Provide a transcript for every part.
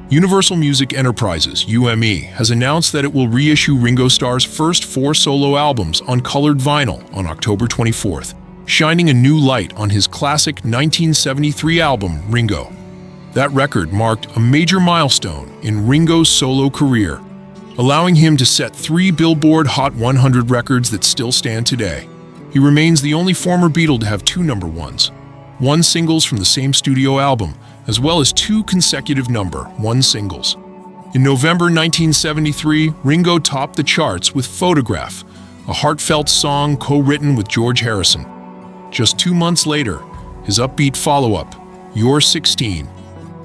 Universal Music Enterprises, UME, has announced that it will reissue Ringo Starr's first 4 solo albums on colored vinyl on October 24th, shining a new light on his classic 1973 album, Ringo. That record marked a major milestone in Ringo's solo career, allowing him to set 3 Billboard Hot 100 records that still stand today. He remains the only former Beatle to have 2 number ones, 1 singles from the same studio album, as well as 2 consecutive number 1 singles. In November 1973, Ringo topped the charts with Photograph, a heartfelt song co-written with George Harrison. Just 2 months later, his upbeat follow-up, You're 16,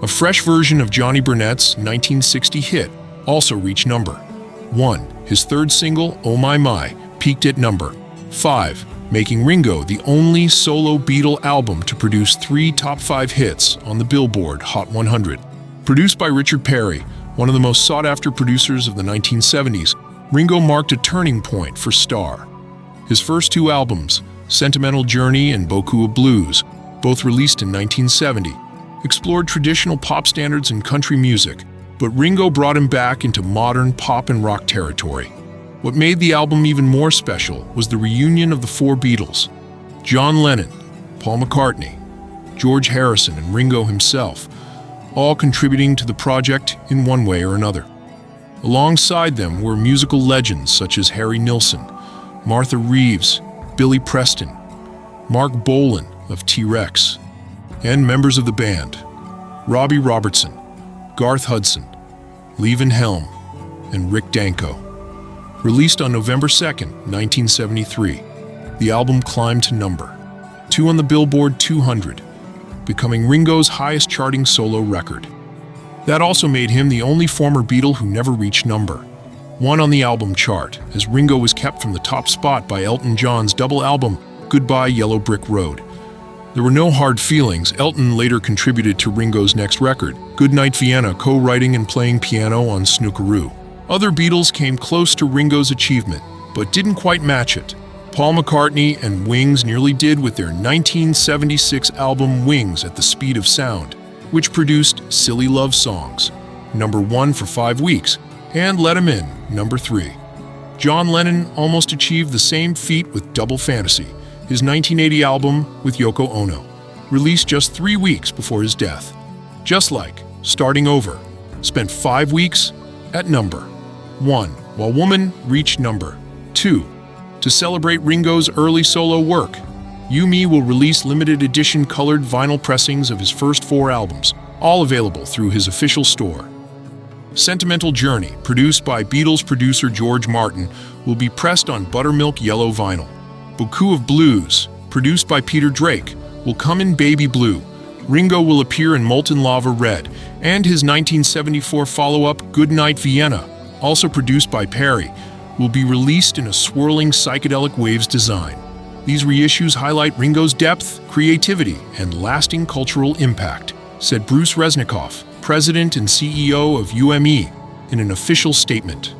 a fresh version of Johnny Burnett's 1960 hit, also reached number 1. His 3rd single, Oh My My, peaked at number 5, making Ringo the only solo Beatle album to produce 3 top 5 hits on the Billboard Hot 100. Produced by Richard Perry, one of the most sought-after producers of the 1970s, Ringo marked a turning point for Starr. His first 2 albums, Sentimental Journey and Beaucoup of Blues, both released in 1970, explored traditional pop standards and country music, but Ringo brought him back into modern pop and rock territory. What made the album even more special was the reunion of the 4 Beatles: John Lennon, Paul McCartney, George Harrison, and Ringo himself, all contributing to the project in one way or another. Alongside them were musical legends such as Harry Nilsson, Martha Reeves, Billy Preston, Mark Bolan of T-Rex, and members of the band, Robbie Robertson, Garth Hudson, Lee Van Helm, and Rick Danko. Released on November 2, 1973, the album climbed to number 2 on the Billboard 200, becoming Ringo's highest-charting solo record. That also made him the only former Beatle who never reached number 1 on the album chart, as Ringo was kept from the top spot by Elton John's double album, Goodbye Yellow Brick Road. There were no hard feelings. Elton later contributed to Ringo's next record, Goodnight Vienna, co-writing and playing piano on Snookeroo. Other Beatles came close to Ringo's achievement, but didn't quite match it. Paul McCartney and Wings nearly did with their 1976 album Wings at the Speed of Sound, which produced Silly Love Songs, number 1 for 5 weeks, and Let 'Em In, number 3. John Lennon almost achieved the same feat with Double Fantasy, his 1980 album with Yoko Ono, released just 3 weeks before his death. Just like Starting Over, spent 5 weeks at number 1, while Woman reached number 2. To celebrate Ringo's early solo work, UME will release limited edition colored vinyl pressings of his first 4 albums, all available through his official store. Sentimental Journey, produced by Beatles producer George Martin, will be pressed on buttermilk yellow vinyl. Beaucoup of Blues, produced by Peter Drake, will come in baby blue. Ringo will appear in Molten Lava Red, and his 1974 follow-up, Goodnight Vienna, also produced by Perry, will be released in a swirling psychedelic waves design. These reissues highlight Ringo's depth, creativity, and lasting cultural impact, said Bruce Resnikoff, president and CEO of UME, in an official statement.